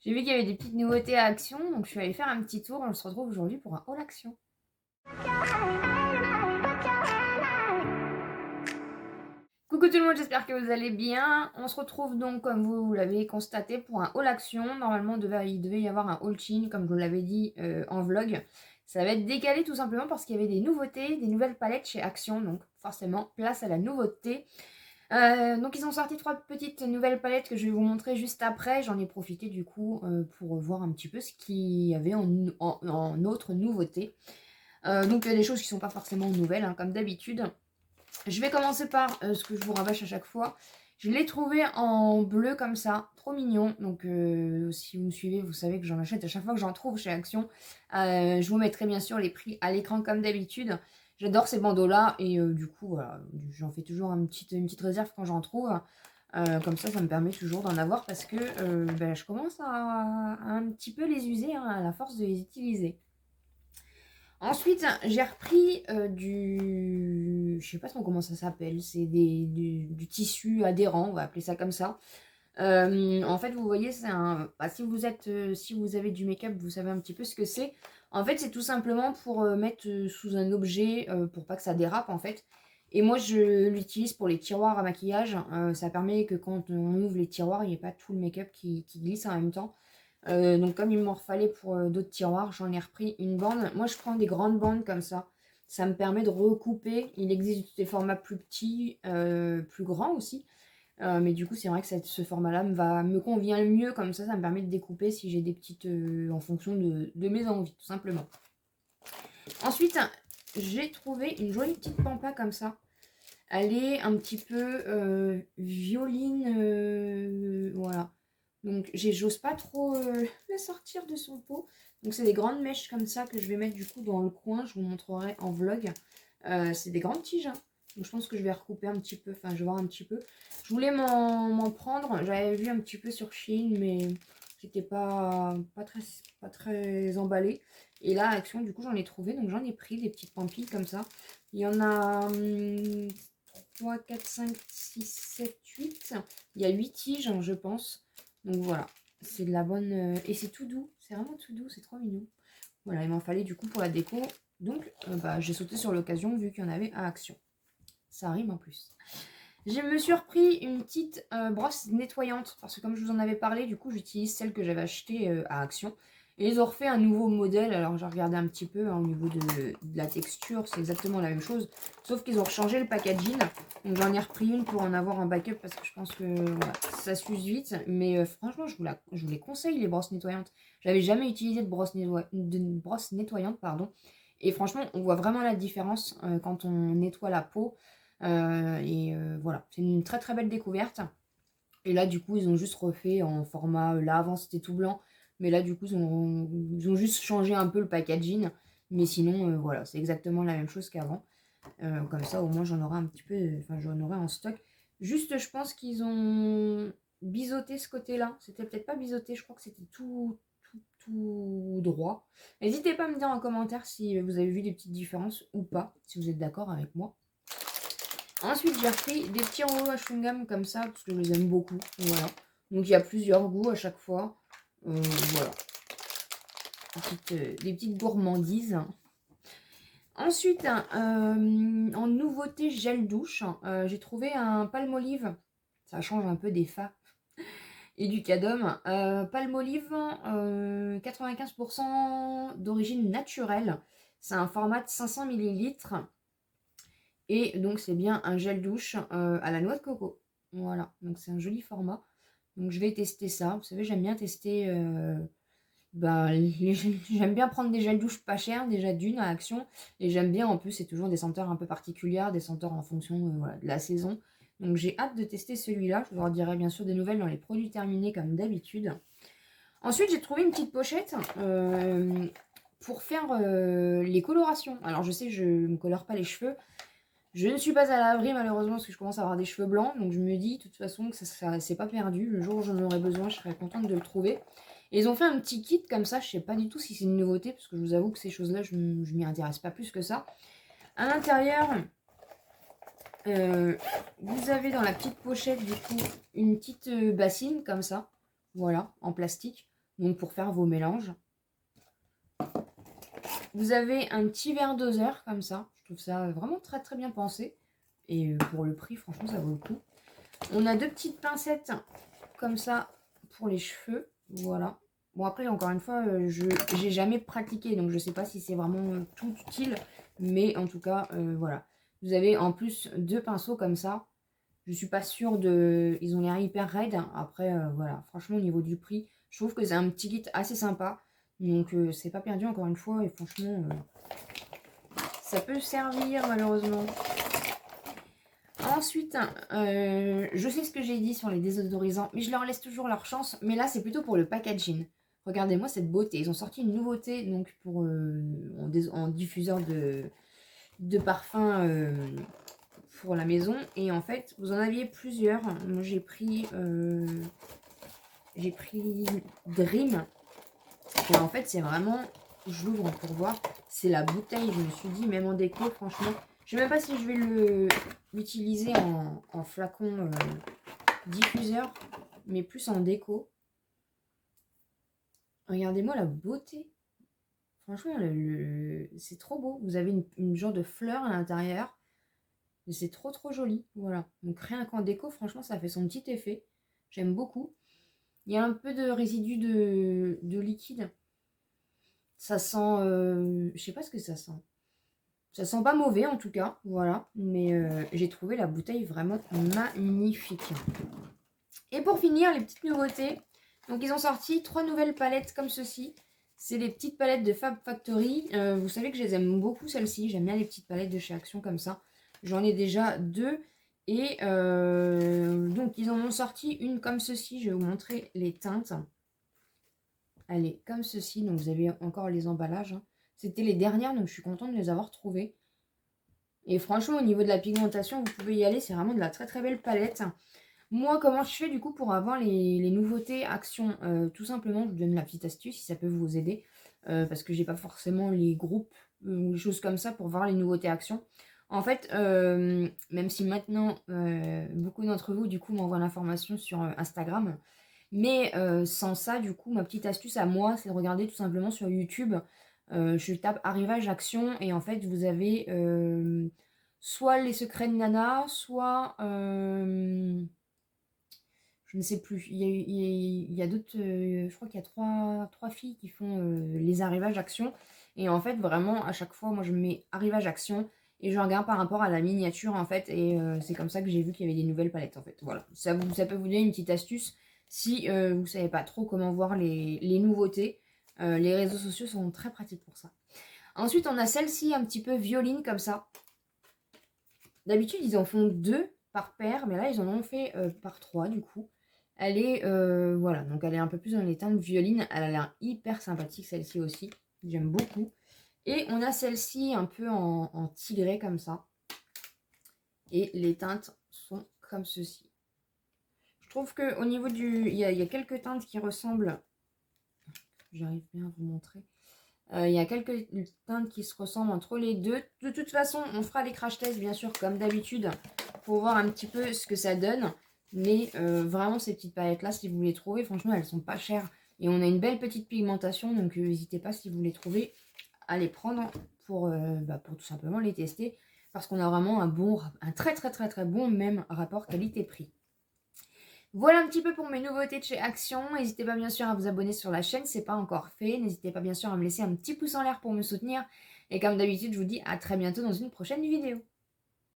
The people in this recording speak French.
J'ai vu qu'il y avait des petites nouveautés à Action, donc je suis allée faire un petit tour. On se retrouve aujourd'hui pour un haul Action. Coucou tout le monde, j'espère que vous allez bien. On se retrouve donc, comme vous l'avez constaté, pour un haul Action. Normalement, il devait y avoir un haul Chine, comme je vous l'avais dit en vlog. Ça va être décalé tout simplement parce qu'il y avait des nouveautés, des nouvelles palettes chez Action. Donc forcément, place à la nouveauté. Donc ils ont sorti 3 petites nouvelles palettes que je vais vous montrer juste après. J'en ai profité du coup pour voir un petit peu ce qu'il y avait en autre nouveauté. Donc il y a des choses qui sont pas forcément nouvelles, hein, comme d'habitude. Je vais commencer par ce que je vous rabâche à chaque fois. Je l'ai trouvé en bleu comme ça, trop mignon. Donc si vous me suivez, vous savez que j'en achète à chaque fois que j'en trouve chez Action. Je vous mettrai bien sûr les prix à l'écran comme d'habitude. J'adore ces bandeaux là et du coup voilà, j'en fais toujours une petite réserve quand j'en trouve. Comme ça me permet toujours d'en avoir parce que je commence à un petit peu les user, hein, à la force de les utiliser. Ensuite, j'ai repris je sais pas trop comment ça s'appelle, c'est du tissu adhérent, on va appeler ça comme ça. En fait, vous voyez, c'est si vous avez du make-up, vous savez un petit peu ce que c'est. En fait, c'est tout simplement pour mettre sous un objet, pour pas que ça dérape en fait. Et moi, je l'utilise pour les tiroirs à maquillage. Ça permet que quand on ouvre les tiroirs, il n'y ait pas tout le make-up qui glisse en même temps. Donc comme il m'en fallait pour d'autres tiroirs, j'en ai repris une bande. Moi je prends des grandes bandes comme ça. Ça me permet de recouper. Il existe des formats plus petits, plus grands aussi. Mais du coup c'est vrai que ce format-là me convient mieux. Comme ça me permet de découper si j'ai des petites... en fonction de mes envies tout simplement. Ensuite j'ai trouvé une jolie petite pampa comme ça. Elle est un petit peu violine, voilà. Donc j'ose pas trop la sortir de son pot. Donc c'est des grandes mèches comme ça que je vais mettre du coup dans le coin. Je vous montrerai en vlog. C'est des grandes tiges, hein. Donc je pense que je vais recouper un petit peu. Enfin je vais voir un petit peu. Je voulais m'en prendre. J'avais vu un petit peu sur Shein, mais j'étais pas très emballée. Et là, Action, du coup j'en ai trouvé. Donc j'en ai pris des petites pampilles comme ça. Il y en a 3, 4, 5, 6, 7, 8. Il y a 8 tiges, hein, je pense. Donc voilà, c'est de la bonne... et c'est tout doux, c'est vraiment tout doux, c'est trop mignon. Voilà, il m'en fallait du coup pour la déco. Donc j'ai sauté sur l'occasion vu qu'il y en avait à Action. Ça rime en plus. Je me suis repris une petite brosse nettoyante parce que comme je vous en avais parlé, du coup j'utilise celle que j'avais achetée à Action. Et ils ont refait un nouveau modèle, alors j'ai regardé un petit peu, hein, au niveau de la texture, c'est exactement la même chose. Sauf qu'ils ont changé le packaging, donc j'en ai repris une pour en avoir un backup parce que je pense que voilà, ça s'use vite. Mais franchement, je vous les conseille les brosses nettoyantes. J'avais jamais utilisé de brosse nettoyante, pardon. Et franchement, on voit vraiment la différence quand on nettoie la peau. Voilà, c'est une très très belle découverte. Et là, du coup, ils ont juste refait en format... Là, avant, c'était tout blanc. Mais là, du coup, ils ont juste changé un peu le packaging. Mais sinon, voilà, c'est exactement la même chose qu'avant. Comme ça, au moins, j'en aurai un petit peu... Enfin, j'en aurai en stock. Juste, je pense qu'ils ont biseauté ce côté-là. C'était peut-être pas biseauté, je crois que c'était tout droit. N'hésitez pas à me dire en commentaire si vous avez vu des petites différences ou pas, si vous êtes d'accord avec moi. Ensuite, j'ai repris des petits rouleaux à chewing-gum comme ça, parce que je les aime beaucoup. Voilà. Donc, il y a plusieurs goûts à chaque fois. Voilà. Des petites gourmandises. Ensuite, en nouveauté gel douche, j'ai trouvé un Palmolive. Ça change un peu des Fa et du Cadom. Palmolive, 95% d'origine naturelle. C'est un format de 500 ml. Et donc, c'est bien un gel douche à la noix de coco. Voilà, donc c'est un joli format. Donc, je vais tester ça. Vous savez, j'aime bien tester... j'aime bien prendre des gels douches pas chers, déjà d'une à Action. Et j'aime bien, en plus, c'est toujours des senteurs un peu particulières, des senteurs en fonction voilà, de la saison. Donc, j'ai hâte de tester celui-là. Je vous en dirai bien sûr des nouvelles dans les produits terminés, comme d'habitude. Ensuite, j'ai trouvé une petite pochette pour faire les colorations. Alors, je sais que je ne me colore pas les cheveux. Je ne suis pas à l'abri malheureusement parce que je commence à avoir des cheveux blancs. Donc je me dis de toute façon que ça c'est pas perdu. Le jour où j'en aurai besoin, je serai contente de le trouver. Et ils ont fait un petit kit comme ça. Je sais pas du tout si c'est une nouveauté parce que je vous avoue que ces choses-là, je m'y intéresse pas plus que ça. À l'intérieur, vous avez dans la petite pochette du coup une petite bassine comme ça. Voilà, en plastique. donc pour faire vos mélanges. Vous avez un petit verre doseur comme ça. Je trouve ça vraiment très très bien pensé. Et pour le prix, franchement, ça vaut le coup. On a 2 petites pincettes comme ça pour les cheveux. Voilà. Bon, après, encore une fois, je n'ai jamais pratiqué, donc je ne sais pas si c'est vraiment tout utile. Mais en tout cas, voilà. Vous avez en plus 2 pinceaux comme ça. Je suis pas sûre de... Ils ont l'air hyper raides. Après, voilà. Franchement, au niveau du prix, je trouve que c'est un petit kit assez sympa. Donc, c'est pas perdu encore une fois. Et franchement, ça peut servir malheureusement. Ensuite, je sais ce que j'ai dit sur les désodorisants, mais je leur laisse toujours leur chance. Mais là, c'est plutôt pour le packaging. Regardez-moi cette beauté. Ils ont sorti une nouveauté donc pour en diffuseur de parfum pour la maison. Et en fait, vous en aviez plusieurs. Moi, j'ai pris Dream. Et en fait, c'est vraiment... Je l'ouvre pour voir. C'est la bouteille. Je me suis dit, même en déco, franchement... Je ne sais même pas si je vais l'utiliser en flacon diffuseur, mais plus en déco. Regardez-moi la beauté. Franchement, c'est trop beau. Vous avez une genre de fleur à l'intérieur. C'est trop trop joli. Voilà. Donc rien qu'en déco, franchement, ça fait son petit effet. J'aime beaucoup. Il y a un peu de résidu de liquide. Ça sent... je sais pas ce que ça sent. Ça sent pas mauvais en tout cas, voilà. Mais j'ai trouvé la bouteille vraiment magnifique. Et pour finir, les petites nouveautés. Donc ils ont sorti 3 nouvelles palettes comme ceci. C'est les petites palettes de Fab Factory. Vous savez que je les aime beaucoup celles-ci. J'aime bien les petites palettes de chez Action comme ça. J'en ai déjà 2. Et donc ils en ont sorti une comme ceci. Je vais vous montrer les teintes. Elle est comme ceci. Donc vous avez encore les emballages. Hein. C'était les dernières, donc je suis contente de les avoir trouvées. Et franchement, au niveau de la pigmentation, vous pouvez y aller. C'est vraiment de la très très belle palette. Moi, comment je fais du coup pour avoir les nouveautés Action tout simplement, je vous donne la petite astuce si ça peut vous aider. Parce que j'ai pas forcément les groupes ou les choses comme ça pour voir les nouveautés Action. En fait, même si maintenant, beaucoup d'entre vous du coup m'envoient l'information sur Instagram. Mais sans ça, du coup, ma petite astuce à moi, c'est de regarder tout simplement sur YouTube. Je tape arrivage Action et en fait, vous avez soit les secrets de Nana, soit... je ne sais plus. Il y a d'autres... je crois qu'il y a trois filles qui font les arrivages Action. Et en fait, vraiment, à chaque fois, moi, je mets arrivage Action et je regarde par rapport à la miniature, en fait. Et c'est comme ça que j'ai vu qu'il y avait des nouvelles palettes, en fait. Voilà. Ça peut vous donner une petite astuce si vous ne savez pas trop comment voir les nouveautés. Les réseaux sociaux sont très pratiques pour ça. Ensuite, on a celle-ci un petit peu violine comme ça. D'habitude, ils en font 2 par paire, mais là, ils en ont fait par 3 du coup. Elle est, voilà, donc elle est un peu plus dans les teintes violine. Elle a l'air hyper sympathique, celle-ci aussi. J'aime beaucoup. Et on a celle-ci un peu en tigré comme ça. Et les teintes sont comme ceci. Je trouve qu'au niveau du... Il y a quelques teintes qui ressemblent... J'arrive bien à vous montrer. Il y a quelques teintes qui se ressemblent entre les deux. De toute façon, on fera les crash tests, bien sûr, comme d'habitude, pour voir un petit peu ce que ça donne. Mais vraiment, ces petites palettes-là, si vous les trouvez, franchement, elles sont pas chères. Et on a une belle petite pigmentation, donc n'hésitez pas, si vous les trouvez, à les prendre pour tout simplement les tester. Parce qu'on a vraiment un très très très très bon même rapport qualité-prix. Voilà un petit peu pour mes nouveautés de chez Action. N'hésitez pas bien sûr à vous abonner sur la chaîne si ce n'est pas encore fait. N'hésitez pas bien sûr à me laisser un petit pouce en l'air pour me soutenir. Et comme d'habitude, je vous dis à très bientôt dans une prochaine vidéo.